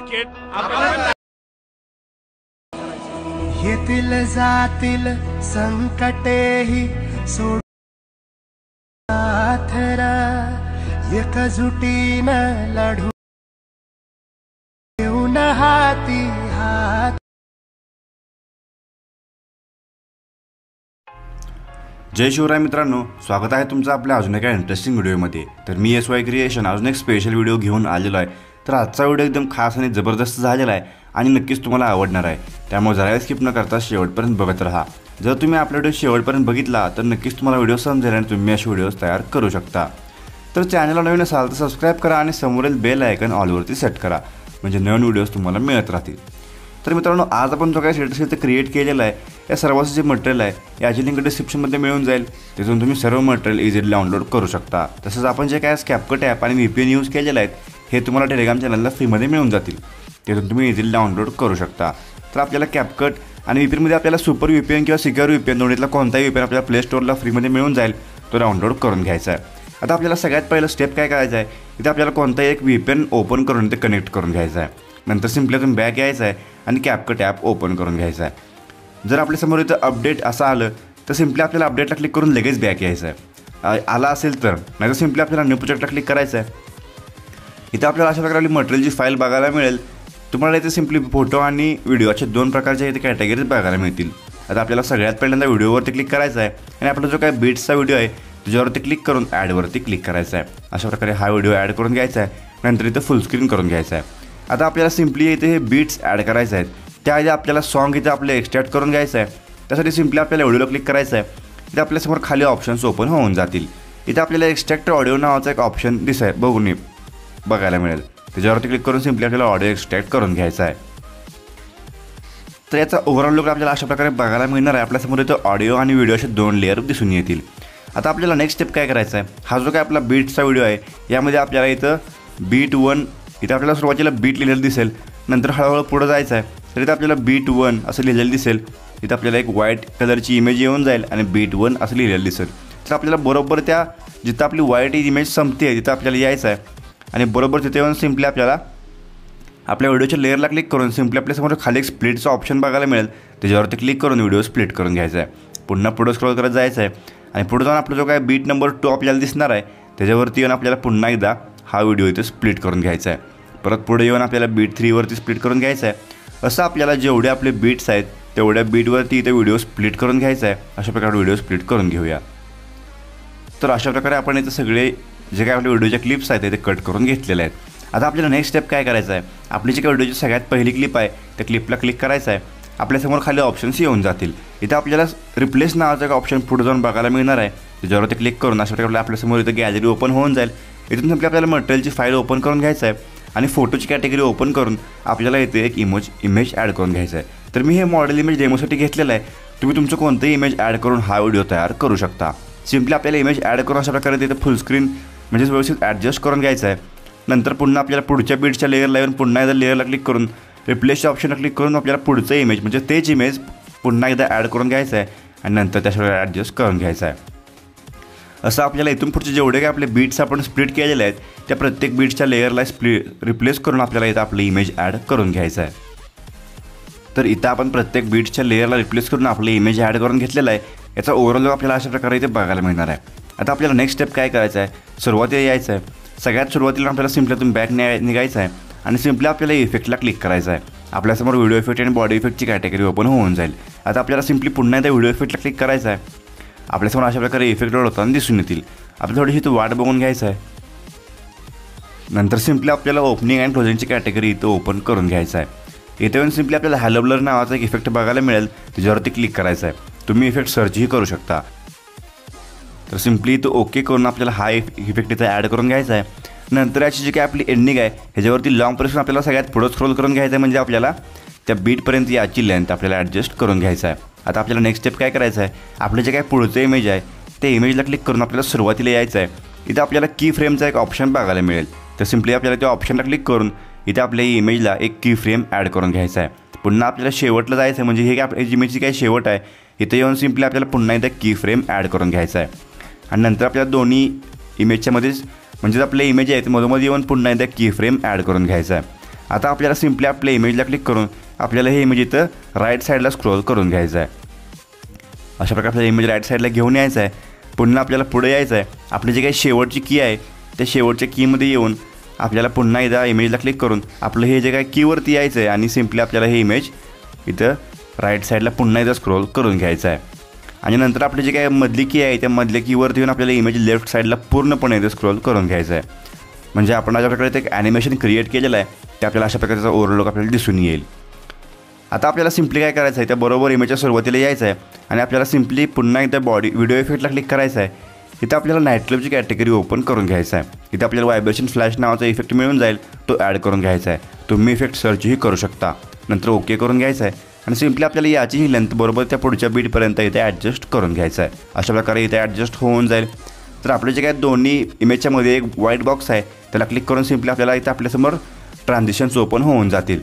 Orchid आपण येतील जातील संकटेही सोडथरा एकजुटीनं लढू येऊन हाती हात. जय शिवराय मित्रांनो, स्वागत आहे तुमचं आपल्या अजून एका इंटरेस्टिंग व्हिडिओमध्ये. तर मी SY क्रिएशन अजून एक स्पेशल व्हिडिओ घेऊन आलेलो आहे. तर आजचा व्हिडिओ एकदम खास आणि जबरदस्त झालेला आहे आणि नक्कीच तुम्हाला आवडणार आहे. त्यामुळे जरा स्किप न करता शेवटपर्यंत बघत राहा. जर तुम्ही आपला व्हिडिओ शेवटपर्यंत बघितला तर नक्कीच तुम्हाला व्हिडिओ समजेल आणि तुम्ही असे व्हिडिओज तयार करू शकता. तर चॅनलला नवीन असाल तर सबस्क्राईब करा आणि समोरील बेल आयकन ऑलवरती सेट करा, म्हणजे नवीन व्हिडिओज तुम्हाला मिळत राहतील. तर मित्रांनो, आज आपण जो काही स्टेटस इथे क्रिएट केलेला आहे या सर्वांचं जे मटेरियल आहे याची लिंक डिस्क्रिप्शनमध्ये मिळून जाईल. तिथून तुम्ही सर्व मटेरियल इझिली डाउनलोड करू शकता. तसंच आपण जे काय CapCut ॲप आणि VPN यूज केलेलं आहेत हे तुम्हाला टेलिग्राम चॅनलला फ्रीमध्ये मिळून जातील. तिथून तुम्ही इझिली डाउनलोड करू शकता. तर आपल्याला CapCut आणि VPNमध्ये आपल्याला सुपर VPN किंवा सिक्युअर VPN दोन्हीतला कोणताही VPN आपल्याला प्ले स्टोअरला फ्रीमध्ये मिळून जाईल, तो डाउनलोड करून घ्यायचा आहे. आता आपल्याला सगळ्यात पहिलं स्टेप काय करायचं आहे, इथे आपल्याला कोणताही एक VPN ओपन करून ते कनेक्ट करून घ्यायचं आहे. नंतर सिम्पली तुम्ही बॅक यायचं आहे आणि CapCut ॲप ओपन करून घ्यायचं आहे. जर आपल्यासमोर इथं अपडेट असं आलं तर सिम्पली आपल्याला अपडेटला क्लिक करून लगेच बॅक यायचं आहे. आला असेल तर, नाही तर सिम्पली आपल्याला न्यू प्रोजेक्टला क्लिक करायचं आहे. इथं आपल्याला अशा प्रकारे मटेरियलची फाईल बघायला मिळेल. तुम्हाला इथे सिम्पली फोटो आणि व्हिडिओ असे दोन प्रकारच्या इथे कॅटेगरीज बघायला मिळतील. आता आपल्याला सगळ्यात पहिल्यांदा व्हिडिओवरती क्लिक करायचं आहे आणि आपला जो काय बीट्सचा व्हिडिओ आहे त्याच्यावरती क्लिक करून ॲडवरती क्लिक करायचं आहे. अशा प्रकारे हा व्हिडिओ ॲड करून घ्यायचा आहे. नंतर इथं फुल स्क्रीन करून घ्यायचं आहे. आता आपल्याला सिम्पली इथे हे बीट्स ॲड करायचे आहेत. त्याआधी आपल्याला सॉन्ग इथे आपलं एक्सट्रॅक्ट करून घ्यायचं आहे. त्यासाठी सिम्पली आपल्याला व्हिडिओला क्लिक करायचं आहे. इथे आपल्यासमोर खाली ऑप्शन्स ओपन होऊन जातील. इथे आपल्याला एक्सट्रॅक्ट ऑडिओ नावाचा एक ऑप्शन बघायला मिळेल. त्याच्यावरती क्लिक करून सिम्पली आपल्याला ऑडिओ एक्सट्रॅक्ट करून घ्यायचा आहे. तर याचा ओव्हरऑल लुक आपल्याला अशा प्रकारे बघायला मिळणार आहे. आपल्यासमोर इथं ऑडिओ आणि व्हिडिओ असे दोन लेअर दिसून येतील. आता आपल्याला नेक्स्ट स्टेप काय करायचा आहे, हा जो काय आपला बीटचा व्हिडिओ आहे यामध्ये आपल्याला इथं बीट 1 इथं आपल्याला सुरुवातीला बीट लिहिलेलं दिसेल. नंतर हळूहळू पुढं जायचं आहे तर इथं आपल्याला बीट 1 असं लिहिलेलं दिसेल. इथं आपल्याला एक व्हाईट कलरची इमेज येऊन जाईल आणि बीट 1 असं लिहिलेलं दिसेल. तर आपल्याला बरोबर त्या जिथं आपली व्हाईट इमेज संपते तिथं आपल्याला यायचं आहे आणि बरोबर तिथे येऊन सिम्पली आपल्याला आपल्या व्हिडिओच्या लेअरला क्लिक करून सिम्पली आपल्यासमोर खाली एक स्प्लिटचं ऑप्शन बघायला मिळेल. त्याच्यावरती क्लिक करून व्हिडिओ स्प्लिट करून घ्यायचा आहे. पुन्हा पुढं स्क्रॉल करत जायचं आहे आणि पुढे जाऊन आपला जो काय बीट नंबर 2 आपल्याला दिसणार आहे त्याच्यावरती येऊन आपल्याला पुन्हा एकदा हा व्हिडिओ इथे स्प्लिट करून घ्यायचा आहे. परत पुढे येऊन आपल्याला बीट 3वरती स्प्लिट करून घ्यायचं आहे. असं आपल्याला जेवढे आपले बीट्स आहेत तेवढ्या बीटवरती इथे व्हिडिओ स्प्लिट करून घ्यायचा आहे. अशा प्रकारे व्हिडिओ स्प्लिट करून घेऊया. तर अशा प्रकारे आपण इथे सगळे जे काय आपल्या व्हिडिओच्या क्लिप्स आहेत ते कट करून घेतलेले आहेत. आता आपल्याला नेक्स्ट स्टेप काय करायचं आहे, आपली जी काय व्हिडिओची सगळ्यात पहिली क्लिप आहे त्या क्लिपला क्लिक करायचं आहे. आपल्यासमोर खाली ऑप्शन्स येऊन जातील. इथं आपल्याला रिप्लेस नावाचा एक ऑप्शन पुढे जाऊन बघायला मिळणार आहे. त्याच्यावरती क्लिक करून अशा प्रकारे आपल्यासमोर इथं गॅलरी ओपन होऊन जाईल. इथून सिम्पली आपल्याला मटेरियलची फाईल ओपन करून घ्यायचं आहे आणि फोटोची कॅटेगरी ओपन करून आपल्याला इथे एक इमेज ॲड करून घ्यायचं आहे. तर मी हे मॉडेल इमेज डेमोसाठी घेतलेलं आहे. तुम्ही तुमचं कोणतंही इमेज ॲड करून हा व्हिडिओ तयार करू शकता. सिम्पली आपल्याला इमेज ॲड करून अशा प्रकारे तिथे फुल स्क्रीन म्हणजेच व्यवस्थित ॲडजस्ट करून घ्यायचं आहे. नंतर पुन्हा आपल्याला पुढच्या बीटच्या लेअरला येऊन पुन्हा एकदा लेअरला क्लिक करून रिप्लेसच्या ऑप्शनला क्लिक करून आपल्याला पुढचं इमेज म्हणजे तेच इमेज पुन्हा एकदा ॲड करून घ्यायचं आहे आणि नंतर त्याच्यावर ॲडजस्ट करून घ्यायचं आहे. असं आपल्याला इथून पुढचे जेवढे काय आपले बीट्स आपण स्प्लिट केलेले आहेत त्या प्रत्येक बीट्सच्या लेअरला रिप्लेस करून आपल्याला इथं आपलं इमेज ॲड करून घ्यायचं आहे. तर इथं आपण प्रत्येक बीट्सच्या लेअरला रिप्लेस करून आपलं इमेज ॲड करून घेतलेलं आहे. याचा ओव्हरऑल आपल्याला अशा प्रकारे इथे बघायला मिळणार आहे. आता आपल्याला नेक्स्ट स्टेप काय करायचं आहे, सुरुवातीला यायचं आहे. सगळ्यात सुरुवातीला आपल्याला सिम्पली तुम्ही बॅक निघायचं आहे आणि सिम्पली आपल्याला इफेक्टला क्लिक करायचं आहे. आपल्यासमोर व्हिडिओ इफेक्ट आणि बॉडी इफेक्टची कॅटेगरी ओपन होऊन जाईल. आता आपल्याला सिम्पली पुन्हा एकदा व्हिडिओ इफेक्टला क्लिक करायचं आहे. आपल्यासमोर अशा प्रकारे इफेक्ट लोड होताना दिसून येतील. आपल्याला थोडीशी इथं वाट बघून घ्यायचं आहे. नंतर सिम्पली आपल्याला ओपनिंग अँड क्लोजिंगची कॅटेगरी इथं ओपन करून घ्यायचं आहे. इथे येऊन सिम्पली आपल्याला हॅलो ब्लर नावाचा एक इफेक्ट बघायला मिळेल. त्याच्यावरती क्लिक करायचं आहे. तुम्ही इफेक्ट सर्चही करू शकता. तर सिम्पली इथं ओके करून आपल्याला हा इफेक्ट इथं ॲड करून घ्यायचा आहे. नंतर याची जी काय आपली एंडिंग आहे ह्याच्यावरती लॉंग प्रेस आपल्याला सगळ्यात पुढं स्क्रोल करून घ्यायचं आहे. म्हणजे आपल्याला त्या बीटपर्यंत याची लेंथ आपल्याला ॲडजस्ट करून घ्यायचं आहे. आता आपल्याला नेक्स्ट स्टेप काय करायचं आहे, आपलं जे काय पुढचं इमेज आहे ते इमेजला क्लिक करून आपल्याला सुरुवातीला यायचं आहे. इथं आपल्याला की फ्रेमचा एक ऑप्शन बघायला मिळेल. तर सिम्पली आपल्याला त्या ऑप्शनला क्लिक करून इथे आपल्या इमेजला एक की फ्रेम ॲड करून घ्यायचा आहे. पुन्हा आपल्याला शेवटला जायचं आहे म्हणजे हे काय इमेजची काय शेवट आहे इथे येऊन सिम्पली आपल्याला पुन्हा एकदा की फ्रेम ॲड करून घ्यायचा आहे. आणि नंतर आपल्याला दोन्ही इमेजच्या मध्येच म्हणजेच आपले इमेज आहेत मधोमध येऊन पुन्हा एकदा की फ्रेम ॲड करून घ्यायचा आहे. आता आपल्याला सिम्पली आपल्या इमेजला क्लिक करून आपल्याला हे इमेज इथं राईट साईडला स्क्रोल करून घ्यायचं आहे. अशा प्रकारे आपल्याला इमेज राईट साईडला घेऊन यायचं आहे. पुन्हा आपल्याला पुढे यायचं आहे. आपली जी काही शेवटची की आहे त्या शेवटच्या कीमध्ये येऊन आपल्याला पुन्हा एकदा इमेजला क्लिक करून आपलं हे जे काही कीवरती यायचं आहे आणि सिम्पली आपल्याला हे इमेज इथं राईट साईडला पुन्हा एकदा स्क्रोल करून घ्यायचं आहे. आणि नंतर आपली जी काही मधली की आहे त्या मधल्या कीवरती येऊन आपल्याला इमेज लेफ्ट साईडला पूर्णपणे इथं स्क्रोल करून घ्यायचं आहे. म्हणजे आपण अशा प्रकारे एक ॲनिमेशन क्रिएट केलेलं आहे ते आपल्याला अशा प्रकारचा ओव्हरलुक आपल्याला दिसून येईल. आता आपल्याला सिम्पली काय करायचं आहे त्याबरोबर इमेजच्या सुरुवातीला यायचं आहे आणि आपल्याला सिम्पली पुन्हा एकदा बॉडी व्हिडिओ इफेक्टला क्लिक करायचं आहे. इथं आपल्याला नाईट क्लबची कॅटेगरी ओपन करून घ्यायचं आहे. इथं आपल्याला व्हायब्रेशन फ्लॅश नावाचा इफेक्ट मिळून जाईल तो ॲड करून घ्यायचा आहे. तुम्ही इफेक्ट सर्चही करू शकता. नंतर ओके करून घ्यायचं आहे आणि सिम्पली आपल्याला याचीही लेंथ बरोबर त्या पुढच्या बीटपर्यंत इथे ॲडजस्ट करून घ्यायचं आहे. अशा प्रकारे इथे ॲडजस्ट होऊन जाईल. तर आपले जे काय दोन्ही इमेजच्या मध्ये एक व्हाईट बॉक्स आहे त्याला क्लिक करून सिम्पली आपल्याला इथं आपल्यासमोर ट्रान्झिशन्स ओपन होऊन जातील.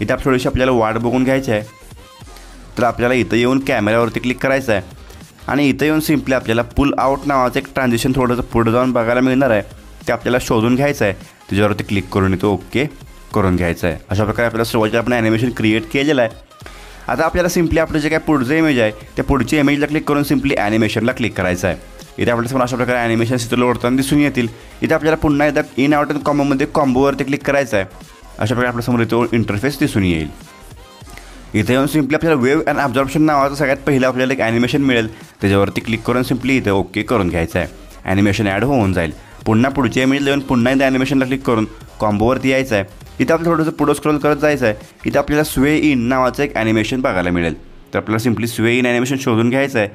इथे थोडीशी आपल्याला वाट बघून घ्यायची आहे. तर आपल्याला इथं येऊन कॅमेऱ्यावरती क्लिक करायचं आहे आणि इथं येऊन सिम्पली आपल्याला पुल आउट नावाचं एक ट्रान्झिशन थोडंसं पुढे जाऊन बघायला मिळणार आहे. ते आपल्याला शोधून घ्यायचं आहे. त्याच्यावरती क्लिक करून इथं ओके करून घ्यायचं आहे. अशा प्रकारे आपल्याला सुरुवातीला आपण ॲनिमेशन क्रिएट केलेलं आहे. आता आपल्याला सिम्पली आपलं जे काय पुढचं इमेज आहे त्या पुढच्या इमेजला क्लिक करून सिम्पली ॲनिमेशनला क्लिक करायचं आहे. इथे आपल्यासमोर अशा प्रकारे ॲनिमेशन्स इथं लोडताना दिसून येतील. इथे आपल्याला पुन्हा एकदा इन आउट अँड कॉम्बोमध्ये कॉम्बोवरती क्लिक करायचं आहे. अशा प्रकारे आपल्यासमोर इथं इंटरफेस दिसून येईल. इथे येऊन सिम्पली आपल्याला वेव्ह अँड ॲब्झॉर्प्शन नावाचं सगळ्यात पहिलं आपल्याला एक ॲनिमेशन मिळेल. त्याच्यावरती क्लिक करून सिम्पली इथं ओके करून घ्यायचं आहे. ॲनिमेशन ॲड होऊन जाईल. पुन्हा पुढच्या इमेजला येऊन पुन्हा एकदा ॲनिमेशनला क्लिक करून कॉम्बोवरती यायचं आहे. इथं आपल्याला थोडंसं पुढं स्क्रोल करत जायचं आहे. इथं आपल्याला स्वे इन नावाचं एक ॲनिमेशन बघायला मिळेल. तर आपल्याला सिम्पली स्वे इन ॲनिमेशन शोधून घ्यायचं आहे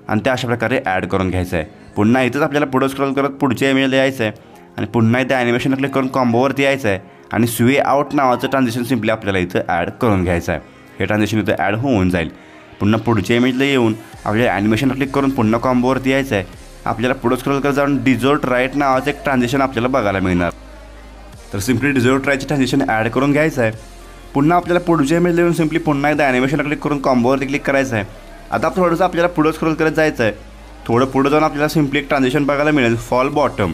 आणि ते अशा प्रकारे ॲड करून घ्यायचं आहे. पुन्हा इथंच आपल्याला पुढं स्क्रोल करत पुढच्या इमेजला यायचं आहे आणि पुन्हा इथं ॲनिमेशनला क्लिक करून कॉम्बोवरती यायचं आहे आणि स्वे आउट नावाचं ट्रान्झिशन सिम्पली आपल्याला इथं ॲड करून घ्यायचं आहे. हे ट्रान्झिशन इथं ॲड होऊन जाईल. पुन्हा पुढच्या इमेजला येऊन आपल्याला ॲनिमेशनला क्लिक करून पुन्हा कॉम्बोवरती यायचं आहे. आपल्याला पुढं स्क्रोल करत जाऊन डिझोर्ट राईट नावाचं एक ट्रान्झिशन आपल्याला बघायला मिळणार. तर सिम्पली डिझोर्ट राईटचं ट्रान्झिशन ॲड करून घ्यायचं आहे. पुन्हा आपल्याला पुढच्या इमेजला येऊन सिम्पली पुन्हा एकदा ॲनिमेशनला क्लिक करून कॉम्बोवरती क्लिक करायचं आहे. आता थोडंसं आपल्याला पुढं स्क्रोल करत जायचं आहे. थोडं पुढं जाऊन आपल्याला सिम्पली एक ट्रान्झिशन बघायला मिळेल फॉल बॉटम.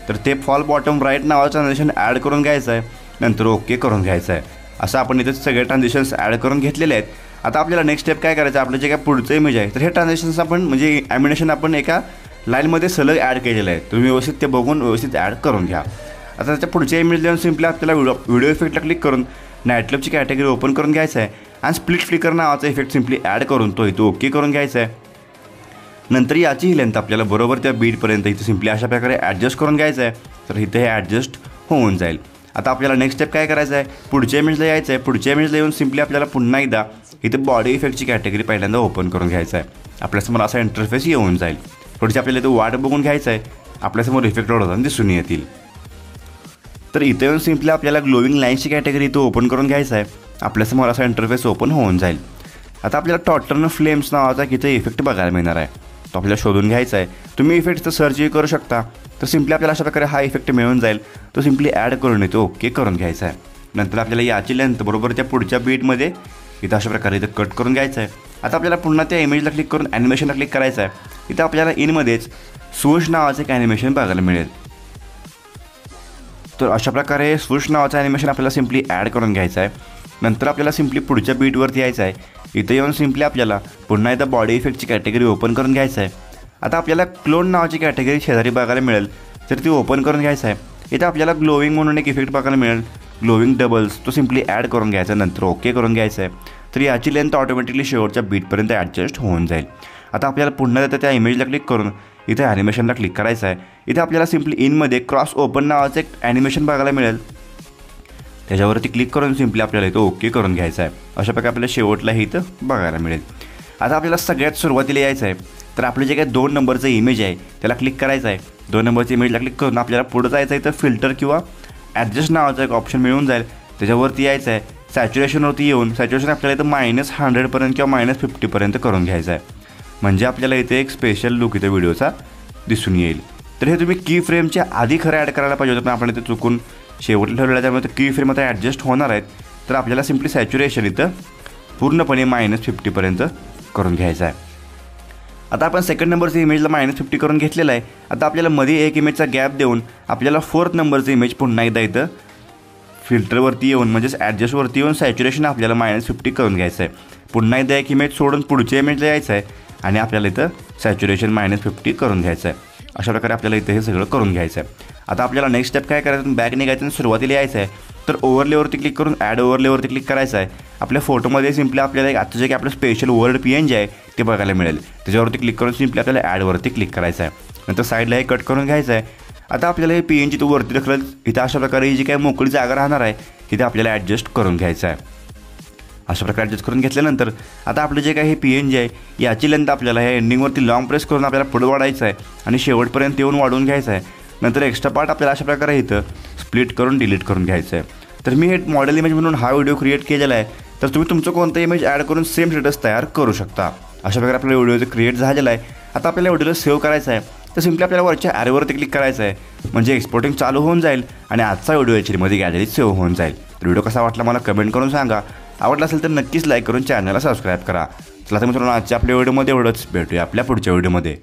तर ते फॉल बॉटम राईट नावाचं ट्रान्झिशन ॲड करून घ्यायचं आहे. नंतर ओके करून घ्यायचं आहे. असं आपण इथे सगळे ट्रान्झिशन्स ॲड करून घेतलेले आहेत. आता आपल्याला नेक्स्ट स्टेप काय करायचं आपलं जे काय पुढचं इमेज आहे तर हे ट्रान्झिशन्स आपण म्हणजे ॲनिमेशन आपण एका लाईनमध्ये सलग ॲड केलेलं आहे. तुम्ही व्यवस्थित ते बघून व्यवस्थित ॲड करून घ्या. आता त्याच्या पुढच्या इमेज देऊन सिम्पली आपल्याला व्हिडिओ इफेक्टला क्लिक करून नाईट क्लबची कॅटेगरी ओपन करून घ्यायचं आहे आणि स्प्लिट फ्लिकर नावाचा इफेक्ट सिम्पली ॲड करून तो इथं ओके करून घ्यायचा आहे. नंतर याचीही लेंथ आपल्याला बरोबर त्या बीटपर्यंत इथं सिम्पली अशा प्रकारे ॲडजस्ट करून घ्यायचं आहे. तर इथं हे ॲडजस्ट होऊन जाईल. आता आपल्याला नेक्स्ट स्टेप काय करायचं आहे पुढच्या इमेजला यायचं आहे. पुढच्या इमेजला येऊन सिम्पली आपल्याला पुन्हा एकदा इथं बॉडी इफेक्टची कॅटेगरी पहिल्यांदा ओपन करून घ्यायचं आहे. आपल्यासमोर असा इंटरफेस येऊन जाईल. थोडीशी आपल्याला इथं वाट बघून घ्यायचं आहे. आपल्यासमोर इफेक्ट होताना दिसून येतील. तर इथं येऊन सिम्पली आपल्याला ग्लोविंग लाईन्सची कॅटेगरी इथं ओपन करून घ्यायचं आहे. आपल्यासमोर असा इंटरफेस ओपन होऊन जाईल. आता आपल्याला टॉटर्न फ्लेम्स नावाचा इथं इफेक्ट बघायला मिळणार आहे. तो आपल्याला शोधून घ्यायचा आहे. तुम्ही इफेक्टचं सर्चही करू शकता. तर सिम्पली आपल्याला अशा प्रकारे हा इफेक्ट मिळून जाईल. तो सिम्पली ॲड करून येतो ओके करून घ्यायचा आहे. नंतर आपल्याला याची लेंथ बरोबर त्या पुढच्या बीटमध्ये इथं अशा प्रकारे इथं कट करून घ्यायचं आहे. आता आपल्याला पुन्हा त्या इमेजला क्लिक करून ॲनिमेशनला क्लिक करायचं आहे. इथं आपल्याला इनमध्येच स्वूश नावाचं एक ॲनिमेशन बघायला मिळेल. तर अशा प्रकारे स्वूश नावाचं ॲनिमेशन आपल्याला सिम्पली ॲड करून घ्यायचं आहे. नंतर आपल्याला सिम्पली पुढच्या बीटवरती यायचं आहे. इथं येऊन सिम्पली आपल्याला पुन्हा एकदा बॉडी इफेक्टची कॅटेगरी ओपन करून घ्यायचं आहे. आता आपल्याला क्लोन नावाची कॅटेगरी शेजारी बघायला मिळेल तर ती ओपन करून घ्यायचं आहे. इथं आपल्याला ग्लोविंग म्हणून एक इफेक्ट बघायला मिळेल ग्लोविंग डबल्स. तो सिम्पली ॲड करून घ्यायचा नंतर ओके करून घ्यायचं आहे. तर याची लेंथ ऑटोमॅटिकली शेवटच्या बीटपर्यंत ॲडजस्ट होऊन जाईल. आता आपल्याला पुन्हा त्या इमेजला क्लिक करून इथे ॲनिमेशनला क्लिक करायचं आहे. इथे आपल्याला सिम्पली इनमध्ये क्रॉस ओपन नावाचं एक ॲनिमेशन बघायला मिळेल. त्याच्यावरती क्लिक करून सिम्पली आपल्याला इथं ओके करून घ्यायचं आहे. अशा प्रकारे आपल्याला शेवटला हे इथं बघायला मिळेल. आता आपल्याला सगळ्यात सुरुवातीला यायचं आहे. तर आपलं जे काही 2 नंबरचं इमेज आहे त्याला क्लिक करायचं आहे. 2 नंबरच्या इमेजला क्लिक करून आपल्याला पुढं जायचं आहे. तर फिल्टर किंवा ॲडजस्ट नावाचा एक ऑप्शन मिळून जाईल. त्याच्यावरती यायचं आहे. सॅच्युरेशनवरती येऊन सॅच्युरेशन आपल्याला इथं -100पर्यंत किंवा -50पर्यंत करून घ्यायचं आहे. म्हणजे आपल्याला इथे एक स्पेशल लुक इथं व्हिडिओचा दिसून येईल. तर हे तुम्ही की फ्रेमच्या आधी खरं ॲड करायला पाहिजे होतं पण आपण इथे चुकून शेवटला ठेवलेलं आहे. त्यामुळे की फ्रेम आता ॲडजस्ट होणार आहेत. तर आपल्याला सिम्पली सॅच्युरेशन इथं पूर्णपणे -50पर्यंत करून घ्यायचं आहे. आता आपण सेकंड नंबरचं इमेजला -50 करून घेतलेलं आहे. आता आपल्याला मध्ये एक इमेजचा गॅप देऊन आपल्याला 4th नंबरचं इमेज पुन्हा एकदा इथं फिल्टरवरती येऊन म्हणजेच ॲडजस्टवरती येऊन सॅच्युरेशन आपल्याला -50 करून घ्यायचं आहे. पुन्हा एकदा एक इमेज सोडून पुढच्या इमेजला यायचं आहे आणि आपल्याला इथं सॅच्युरेशन -50 करून घ्यायचं आहे. अशा प्रकारे आपल्याला इथं हे सगळं करून घ्यायचं आहे. आता आपल्याला नेक्स्ट स्टेप काय करायचं, बॅक निघायचं आणि सुरुवातीला यायचं आहे. तर ओव्हरलेवरती क्लिक करून ॲड ओव्हरलेवरती क्लिक करायचं आहे. आपल्या फोटोमध्ये सिम्पली आपल्याला एक आत्ताचं जे की आपलं स्पेशल वर्ड PNG आहे ते बघायला मिळेल. त्याच्यावरती क्लिक करून सिम्पली आपल्याला ॲडवरती क्लिक करायचं आहे. नंतर साईडला हे कट करून घ्यायचं आहे. आता आपल्याला हे PNG तो वरती ढकलत इथं अशा प्रकारे ही जी काही मोकळी जागा राहणार आहे तिथे आपल्याला ॲडजस्ट करून घ्यायचं आहे. अशा प्रकारे ॲडजस्ट करून घेतल्यानंतर आता आपलं जे काही हे PNG आहे याची लेंथ आपल्याला ह्या एंडिंगवरती लॉंग प्रेस करून आपल्याला पुढे वाढायचं आहे आणि शेवटपर्यंत येऊन वाढवून घ्यायचं आहे. नंतर एक्स्ट्रा पार्ट आपल्याला अशा प्रकारे इथं स्प्लिट करून डिलीट करून घ्यायचं आहे. तर मी हे मॉडेल इमेज म्हणून हा व्हिडिओ क्रिएट केलेला आहे. तर तुम्ही तुमचं कोणतं इमेज ॲड करून सेम स्टेटस तयार करू शकता. अशा प्रकारे आपला व्हिडिओ क्रिएट झालेला आहे. आता आपल्याला व्हिडिओला सेव्ह करायचा आहे. तर सिम्पली आपल्याला वरच्या ॲरोवरती क्लिक करायचं आहे म्हणजे एक्सपोर्टिंग चालू होऊन जाईल आणि आजचा व्हिडिओ HDमध्ये गॅलरीत सेव्ह होऊन जाईल. तर व्हिडिओ कसा वाटला मला कमेंट करून सांगा. आवडला असेल तर नक्कीच लाईक करून चॅनलला सबस्क्राईब करा. चला तर मित्रांनो आजच्या आपल्या व्हिडिओमध्ये एवढंच. भेटूया आपल्या पुढच्या व्हिडिओमध्ये.